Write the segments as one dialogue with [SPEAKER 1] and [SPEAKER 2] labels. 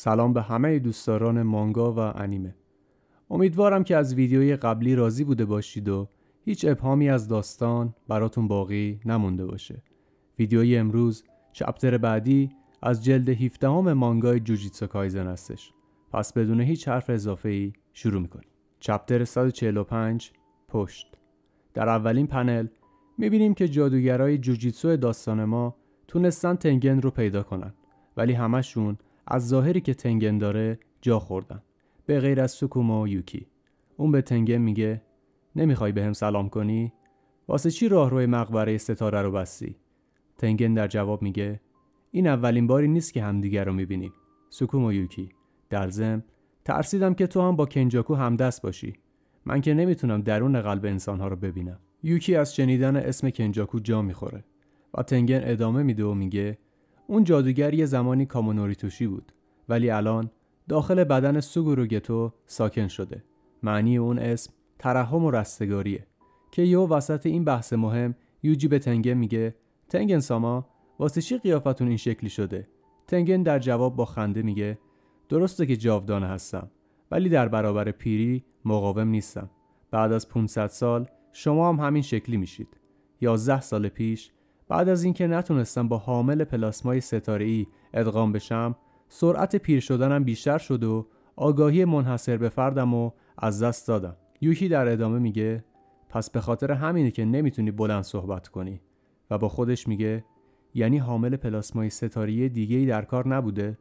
[SPEAKER 1] سلام به همه دوستداران مانگا و انیمه. امیدوارم که از ویدیوی قبلی راضی بوده باشید و هیچ ابهامی از داستان براتون باقی نمونده باشه. ویدیوی امروز چپتر بعدی از جلد 17 مانگای جوجیتسو کایزن هستش. پس بدون هیچ حرف اضافه‌ای شروع میکنیم. چپتر 145 پشت. در اولین پنل میبینیم که جادوگرای جوجیتسو داستان ما تونستن تنگن رو پیدا کنن، ولی همشون از ظاهری که تنگن داره جا خوردن، به غیر از سوکوما و یوکی. اون به تنگن میگه نمیخوای بهم سلام کنی؟ واسه چی راهروی مقبره ستاره رو بستی؟ تنگن در جواب میگه این اولین باری نیست که همدیگر رو میبینیم. سوکوما یوکی در ضمن ترسیدم که تو هم با کنجاکو همدست باشی. من که نمیتونم درون قلب انسانها رو ببینم. یوکی از شنیدن اسم کنجاکو جا میخوره و تنگن ادامه میده و میگه اون جادوگر یه زمانی کامونوری توشی بود، ولی الان داخل بدن سوگورو گتو ساکن شده. معنی اون اسم ترحم و رستگاریه که یهو وسط این بحث مهم یوجی به تنگن میگه تنگن ساما واسه چی قیافتون این شکلی شده؟ تنگن در جواب با خنده میگه درسته که جاودانه هستم، ولی در برابر پیری مقاوم نیستم. بعد از 500 سال شما هم همین شکلی میشید. 11 سال پیش بعد از اینکه نتونستم با حامل پلاسمای ستاره‌ای ادغام بشم، سرعت پیر شدنم بیشتر شد و آگاهی منحصر به فردم رو از دست دادم. یوکی در ادامه میگه پس به خاطر همینه که نمیتونی بلند صحبت کنی. و با خودش میگه یعنی حامل پلاسمای ستاره‌ای دیگه‌ای در کار نبوده؟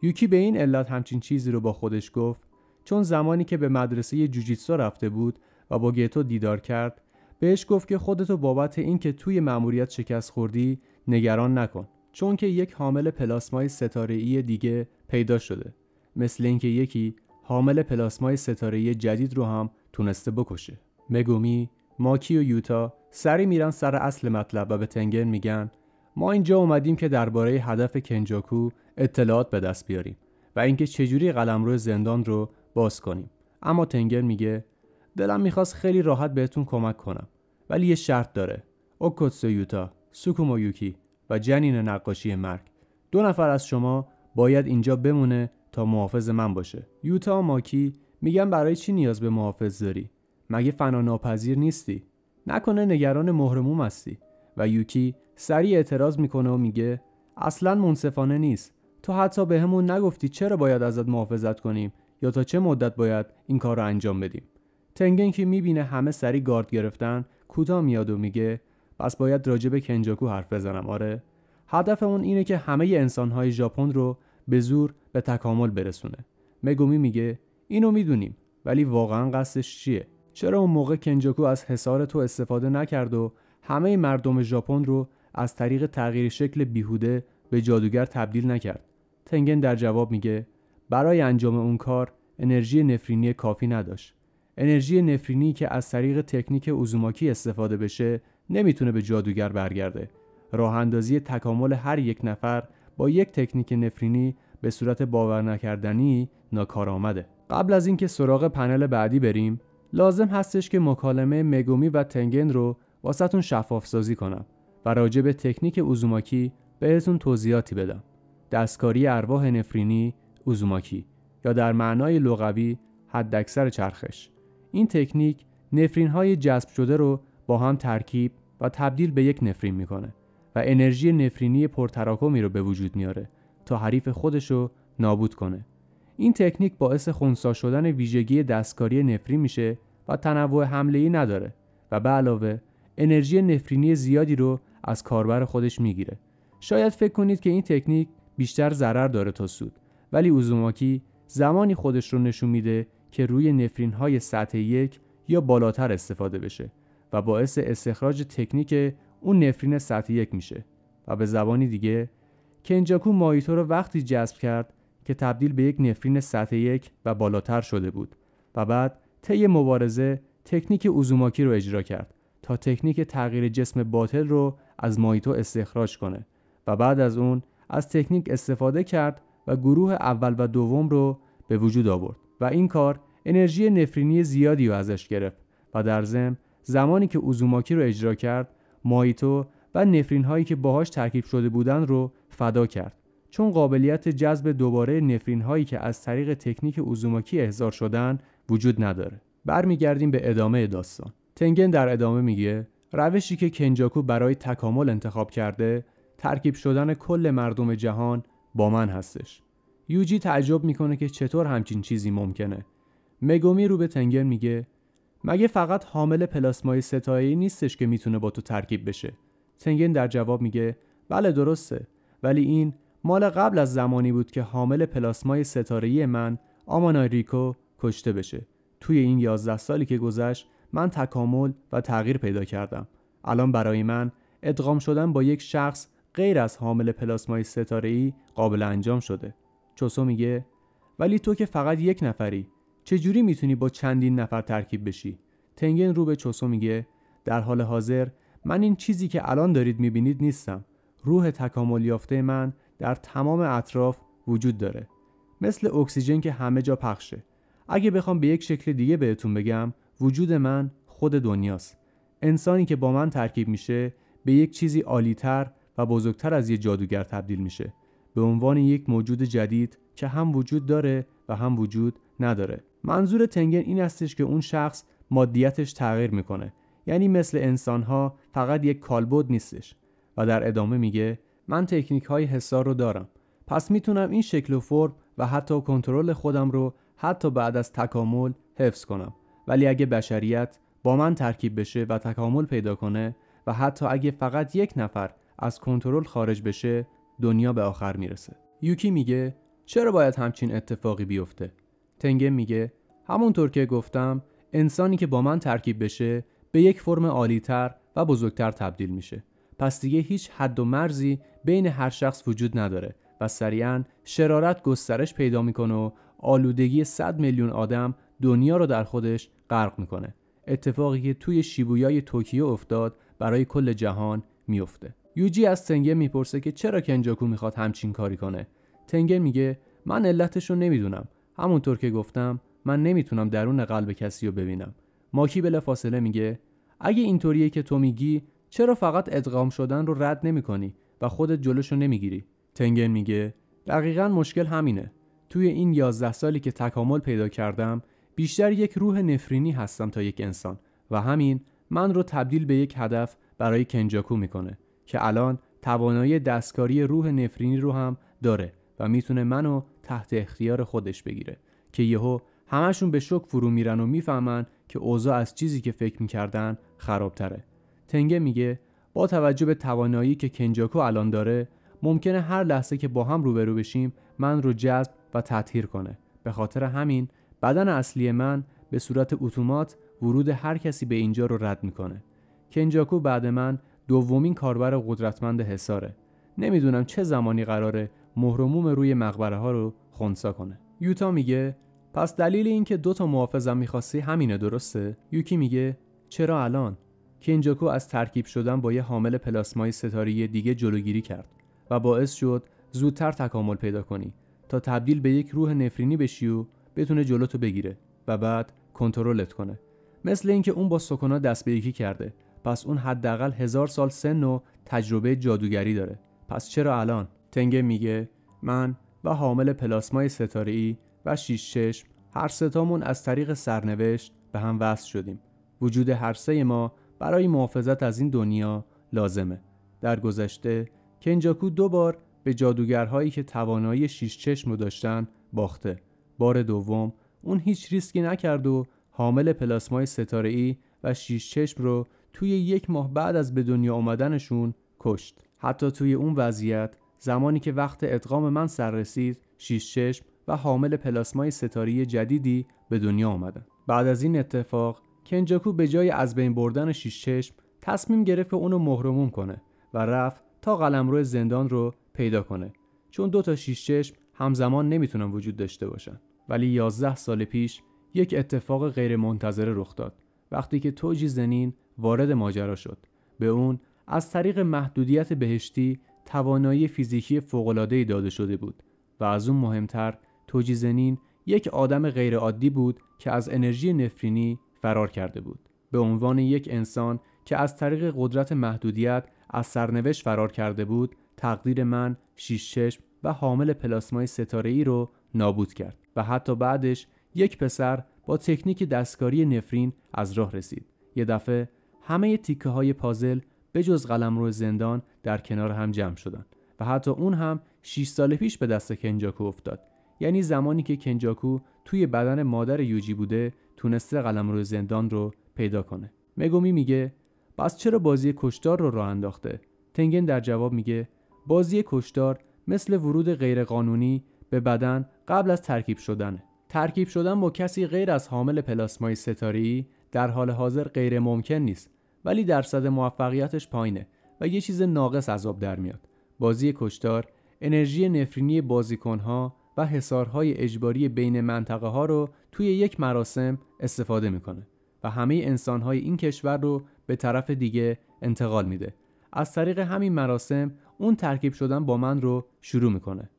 [SPEAKER 1] یوکی به این علت همچین چیزی رو با خودش گفت چون زمانی که به مدرسه جوجیتسو رفته بود و با گتو دیدار کرد، بهش گفت که خودتو بابت این که توی مأموریت شکست خوردی نگران نکن، چون که یک حامل پلاسمای ستاره‌ای دیگه پیدا شده، مثل اینکه یکی حامل پلاسمای ستاره‌ای جدید رو هم تونسته بکشه. مگومی، ماکی و یوتا سری میرن سر اصل مطلب و به تنگن میگن ما اینجا اومدیم که درباره هدف کنجاکو اطلاعات به دست بیاریم و اینکه چجوری قلمرو زندان رو باز کنیم. اما تنگن میگه دلم میخواست خیلی راحت بهتون کمک کنم، ولی یه شرط داره. اوکوتسو یوتا، سوکوما یوکی و جنین نقاشی مرگ، 2 نفر از شما باید اینجا بمونه تا محافظ من باشه. یوتا و ماکی میگن برای چی نیاز به محافظ داری؟ مگه فنا ناپذیر نیستی؟ نکنه نگران مهرموم هستی؟ و یوکی سریع اعتراض میکنه و میگه اصلاً منصفانه نیست. تو حتی بهمون نگفتی چرا باید ازت محافظت کنیم یا تا چه مدت باید این کار رو انجام بدیم. تنگن که میبینه همه سری گارد گرفتن کوتاه میاد و میگه پس باید راجع به کنجاکو حرف بزنم. آره، هدفمون اینه که همه انسانهای ژاپن رو به زور به تکامل برسونه. مگومی میگه اینو میدونیم، ولی واقعا قصدش چیه؟ چرا اون موقع کنجاکو از حصار تو استفاده نکرد و همه مردم ژاپن رو از طریق تغییر شکل بیهوده به جادوگر تبدیل نکرد؟ تنگن در جواب میگه برای انجام اون کار انرژی نفرینی کافی نداشت. انرژی نفرینی که از طریق تکنیک اوزوماکی استفاده بشه نمیتونه به جادوگر برگرده. راه اندازی تکامل هر یک نفر با یک تکنیک نفرینی به صورت باور نکردنی ناکارآمده. قبل از اینکه سراغ پنل بعدی بریم، لازم هستش که مکالمه مگومی و تنگن رو واسهتون شفاف سازی کنم و راجع به تکنیک اوزوماکی بهتون توضیحاتی بدم. دستکاری ارواح نفرینی اوزوماکی، یا در معنای لغوی حداکثر چرخش. این تکنیک نفرین‌های جذب شده رو با هم ترکیب و تبدیل به یک نفرین میکنه و انرژی نفرینی پرتراکمی رو به وجود میاره تا حریف خودش رو نابود کنه. این تکنیک باعث خنثی شدن ویژگی دستکاری نفرین میشه و تنوع حمله‌ای نداره و به علاوه انرژی نفرینی زیادی رو از کاربر خودش میگیره. شاید فکر کنید که این تکنیک بیشتر ضرر داره تا سود، ولی اوزوماکی زمانی خودش رو نشون میده که روی نفرین‌های سطح 1 یا بالاتر استفاده بشه و باعث استخراج تکنیک اون نفرین سطح 1 میشه. و به زبانی دیگه کنجاکو مایتو رو وقتی جذب کرد که تبدیل به یک نفرین سطح 1 و بالاتر شده بود و بعد طی مبارزه تکنیک اوزوماکی رو اجرا کرد تا تکنیک تغییر جسم باطل رو از مایتو استخراج کنه و بعد از اون از تکنیک استفاده کرد و گروه اول و دوم رو به وجود آورد و این کار انرژی نفرینی زیادی رو ازش گرفت و در ضمن زمانی که اوزوماکی رو اجرا کرد مایتو و نفرین هایی که باهاش ترکیب شده بودن رو فدا کرد چون قابلیت جذب دوباره نفرین هایی که از طریق تکنیک اوزوماکی احضار شدن وجود نداره. برمیگردیم به ادامه داستان. تنگن در ادامه میگه روشی که کنجاکو برای تکامل انتخاب کرده ترکیب شدن کل مردم جهان با من هستش. یوجی تعجب میکنه که چطور همچین چیزی ممکنه. مگومی رو به تنگن میگه مگه فقط حامل پلاسمای ستاره‌ای نیستش که میتونه با تو ترکیب بشه؟ تنگن در جواب میگه بله درسته، ولی این مال قبل از زمانی بود که حامل پلاسمای ستاره‌ای من آمانای ریکو کشته بشه. توی این 11 سالی که گذشت من تکامل و تغییر پیدا کردم. الان برای من ادغام شدن با یک شخص غیر از حامل پلاسمای ستاره‌ای قابل انجام شده. چوسو میگه ولی تو که فقط یک نفری، چجوری میتونی با چندین نفر ترکیب بشی؟ تنگن رو به چوسو میگه در حال حاضر من این چیزی که الان دارید میبینید نیستم. روح تکامل یافته من در تمام اطراف وجود داره، مثل اکسیژن که همه جا پخشه. اگه بخوام به یک شکل دیگه بهتون بگم، وجود من خود دنیاست. انسانی که با من ترکیب میشه به یک چیزی عالی‌تر و بزرگتر از یه جادوگر تبدیل میشه، به عنوان یک موجود جدید که هم وجود داره و هم وجود نداره. منظور تنگن این استش که اون شخص مادیتش تغییر میکنه، یعنی مثل انسان‌ها فقط یک کالبد نیستش. و در ادامه میگه من تکنیک‌های حسار رو دارم، پس میتونم این شکل و فرم و حتی کنترل خودم رو حتی بعد از تکامل حفظ کنم. ولی اگه بشریت با من ترکیب بشه و تکامل پیدا کنه و حتی اگه فقط یک نفر از کنترل خارج بشه، دنیا به آخر میرسه. یوکی میگه چرا باید همچین اتفاقی بیفته؟ تنگن میگه همونطور که گفتم، انسانی که با من ترکیب بشه به یک فرم عالی‌تر و بزرگتر تبدیل میشه. پس دیگه هیچ حد و مرزی بین هر شخص وجود نداره و سریعاً شرارت گسترش پیدا میکنه و آلودگی 100 میلیون آدم دنیا رو در خودش غرق میکنه. اتفاقی که توی شیبویای توکیو افتاد برای کل جهان میفته. یوجی از تنگن میپرسه که چرا کنجاکو میخواد همچین کاری کنه. تنگن میگه من علتش رو نمیدونم. همونطور که گفتم من نمیتونم درون قلب کسی رو ببینم. ماکی بلافاصله میگه اگه اینطوریه که تو میگی، چرا فقط ادغام شدن رو رد نمی‌کنی و خودت جلوشو نمیگیری؟ تنگن میگه دقیقاً مشکل همینه. توی این 11 سالی که تکامل پیدا کردم، بیشتر یک روح نفرینی هستم تا یک انسان و همین من رو تبدیل به یک هدف برای کنجاکو میکنه که الان توانایی دستکاری روح نفرینی رو هم داره و میتونه منو تحت اختیار خودش بگیره که یهو همشون به شوک فرو میرن و میفهمن که اوضاع از چیزی که فکر میکردن خرابتره. تنگه میگه با توجه به توانایی که کنجاکو الان داره، ممکنه هر لحظه که با هم روبرو بشیم من رو جذب و تطهیر کنه. به خاطر همین بدن اصلی من به صورت اتومات ورود هر کسی به اینجا رو رد میکنه. کنجاکو بعد من دومین کاربر قدرتمند حصاره. نمیدونم چه زمانی قراره مهر و موم روی مقبره ها رو خنثی کنه. یوتا میگه پس دلیل این که 2 تا محافظم میخواستی همینه، درسته؟ یوکی میگه چرا الان؟ کنجاکو از ترکیب شدن با یه حامل پلاسمای ستاره‌ای دیگه جلوگیری کرد و باعث شد زودتر تکامل پیدا کنی تا تبدیل به یک روح نفرینی بشی و بتونه جلوتو بگیره و بعد کنترلت کنه. مثل اینکه اون با سکونا دست به یکی کرده، پس اون حداقل 1000 سال سن و تجربه جادوگری داره. پس چرا الان؟ تنگه میگه من و حامل پلاسمای ستاره‌ای و 6 چشم هر ستامون از طریق سرنوشت به هم وصل شدیم. وجود هر سه ما برای محافظت از این دنیا لازمه. در گذشته کنجاکو 2 بار به جادوگرهایی که توانایی 6 چشم رو داشتن باخته. بار دوم اون هیچ ریسکی نکرد و حامل پلاسمای ستاره‌ای و 6 چشم رو توی 1 ماه بعد از به دنیا آمدنشون کشت. حتی توی اون وضعیت، زمانی که وقت ادغام من سر رسید، 6 چشم و حامل پلاسمای ستاره‌ای جدیدی به دنیا آمدن. بعد از این اتفاق کنجاکو به جای از بین بردن 6 چشم تصمیم گرفت اونو مهر و موم کنه و رفت تا قلمرو زندان رو پیدا کنه، چون 2 تا 6 چشم همزمان نمیتونن وجود داشته باشن. ولی 11 سال پیش یک اتفاق غیر منتظره رخ داد. وقتی که توجی زنین وارد ماجرا شد، به اون از طریق محدودیت بهشتی توانایی فیزیکی فوق‌العاده‌ای داده شده بود و از اون مهمتر توجی زنین یک آدم غیر عادی بود که از انرژی نفرینی فرار کرده بود. به عنوان یک انسان که از طریق قدرت محدودیت از سرنوشت فرار کرده بود، تقدیر من 6 چشم و حامل پلاسمای ستاره‌ای رو نابود کرد و حتی بعدش یک پسر با تکنیک دستکاری نفرین از راه رسید. یه دفعه همه تیکه‌های پازل به جز قلمرو زندان در کنار هم جمع شدن و حتی اون هم 6 سال پیش به دست کنجاکو افتاد. یعنی زمانی که کنجاکو توی بدن مادر یوجی بوده تونسته قلمرو زندان رو پیدا کنه. مگومی میگه پس چرا بازی کشتار رو راه انداخته؟ تنگن در جواب میگه بازی کشتار مثل ورود غیرقانونی به بدن قبل از ترکیب شدنه. ترکیب شدن با کسی غیر از حامل پلاسمای ستاره‌ای در حال حاضر غیر ممکن نیست، ولی درصد موفقیتش پایینه و یه چیز ناقص از آب در میاد. بازی کشتار انرژی نفرینی بازیکن‌ها و حصارهای اجباری بین منطقه‌ها رو توی یک مراسم استفاده میکنه و همه انسان‌های این کشور رو به طرف دیگه انتقال میده. از طریق همین مراسم اون ترکیب شدن با من رو شروع میکنه.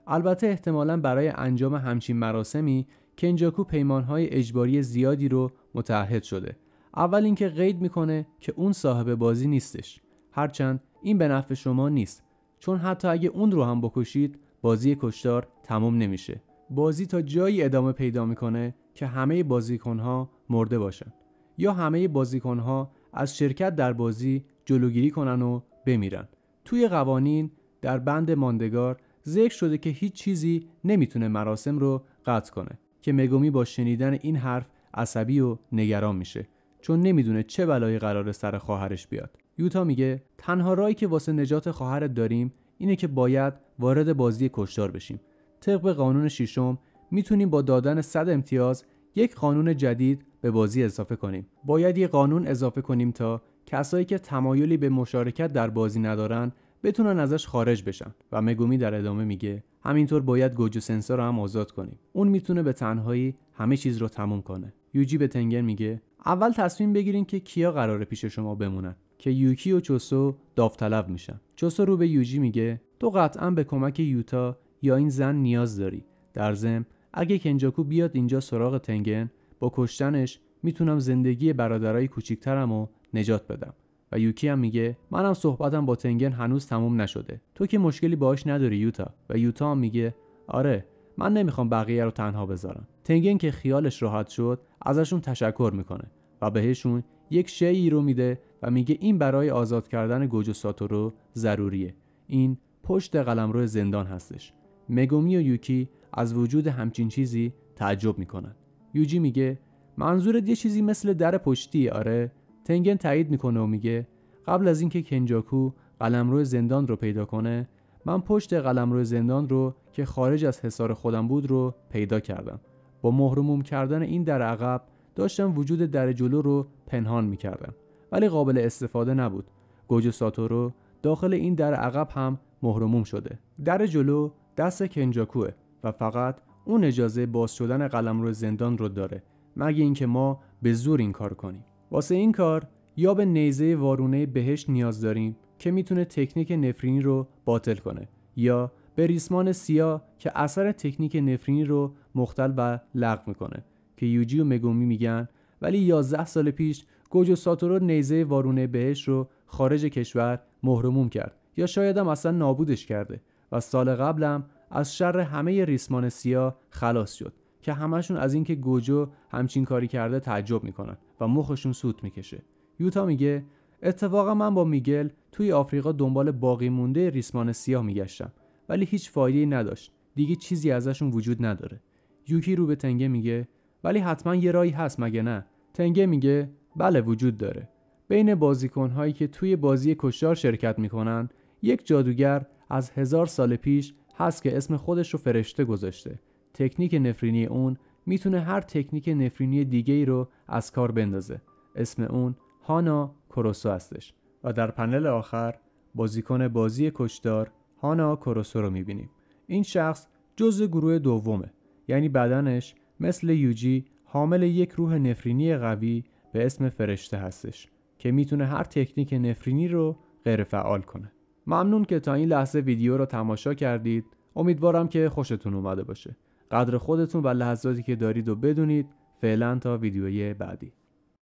[SPEAKER 1] البته احتمالاً برای انجام همچین مراسمی کنجاکو پیمانهای اجباری زیادی رو متعهد شده. اول اینکه قید میکنه که اون صاحب بازی نیستش، هرچند این به نفع شما نیست، چون حتی اگه اون رو هم بکشید بازی کشتار تموم نمیشه. بازی تا جایی ادامه پیدا میکنه که همه بازیکنها مرده باشن یا همه بازیکنها از شرکت در بازی جلوگیری کنن و بمیرن. توی قوانین در بند ماندگار ذکر شده که هیچ چیزی نمیتونه مراسم رو قطع کنه که مگومی با شنیدن این حرف عصبی و نگران میشه، چون نمیدونه چه بلایی قراره سر خواهرش بیاد. یوتا میگه تنها راهی که واسه نجات خواهرت داریم اینه که باید وارد بازی کشتار بشیم. طبق قانون ششم میتونیم با دادن 100 امتیاز یک قانون جدید به بازی اضافه کنیم. باید یک قانون اضافه کنیم تا کسایی که تمایلی به مشارکت در بازی ندارن بتونن ازش خارج بشن. و مگومی در ادامه میگه همینطور باید گوجو سنسا رو هم آزاد کنیم. اون میتونه به تنهایی همه چیز رو تموم کنه. یوجی به تنگن میگه اول تصمیم بگیرین که کیا قراره پیش شما بمونن که یوکی و چوسو داوطلب میشن. چوسو رو به یوجی میگه تو قطعاً به کمک یوتا یا این زن نیاز داری. در ضمن اگه کنجاکو بیاد اینجا سراغ تنگن، با کشتنش میتونم زندگی برادرای کوچیکترمو نجات بدم. و یوکی هم میگه منم صحبتم با تنگن هنوز تموم نشده، تو که مشکلی باهاش نداری یوتا. و یوتا هم میگه آره من نمیخوام بقیه رو تنها بذارم. تنگن که خیالش راحت شد ازشون تشکر میکنه و بهشون یک شیئی رو میده و میگه این برای آزاد کردن گوجو ساتورو ضروریه. این پشت قلمرو زندان هستش. مگومی و یوکی از وجود همچین چیزی تعجب میکنن. یوجی میگه منظورت یه چیزی مثل در پشتی؟ آره. تنگن تایید میکنه و میگه قبل از اینکه کنجاکو قلمرو زندان رو پیدا کنه من پشت قلمرو زندان رو که خارج از حصار خودم بود رو پیدا کردم. با مهرموم کردن این در عقب داشتم وجود در جلو رو پنهان میکردم، ولی قابل استفاده نبود. گوجو ساتورو داخل این در عقب هم مهرموم شده. در جلو دست کنجاکوه و فقط اون اجازه باز شدن قلمرو زندان رو داره، مگه اینکه ما به زور این کار کنیم. واسه این کار یا به نیزه وارونه بهشت نیاز داریم که میتونه تکنیک نفرینی رو باطل کنه، یا به ریسمان سیاه که اثر تکنیک نفرینی رو مختل و لغو میکنه که یوجی و مگومی میگن ولی 11 سال پیش گوجو ساتورو نیزه وارونه بهشت رو خارج کشور مهرموم کرد یا شاید هم اصلا نابودش کرده و سال قبلم از شر همه ریسمان سیاه خلاص شد که همشون از اینکه گوجو همچین کاری کرده تعجب میکنن و مخشون سوت میکشه. یوتا میگه اتفاقا من با میگل توی آفریقا دنبال باقی مونده ریسمان سیاه میگشتم ولی هیچ فایده‌ای نداشت، دیگه چیزی ازشون وجود نداره. یوکی رو به تنگه میگه ولی حتما یه راهی هست مگه نه؟ تنگه میگه بله وجود داره. بین بازیکن‌هایی که توی بازی کشتار شرکت میکنن یک جادوگر از 1000 سال پیش هست که اسم خودش رو فرشته گذاشته. تکنیک نفرینی اون میتونه هر تکنیک نفرینی دیگه‌ای رو از کار بندازه. اسم اون هانا کوروسو هستش و در پنل آخر بازیکن بازی کشتار هانا کوروسو رو میبینیم. این شخص جزء گروه دومه، یعنی بدنش مثل یوجی حامل یک روح نفرینی قوی به اسم فرشته هستش که میتونه هر تکنیک نفرینی رو غیر فعال کنه. ممنون که تا این لحظه ویدیو رو تماشا کردید. امیدوارم که خوشتون اومده باشه. قدر خودتون و لحظاتی که دارید و بدونید. فعلا تا ویدیوی بعدی.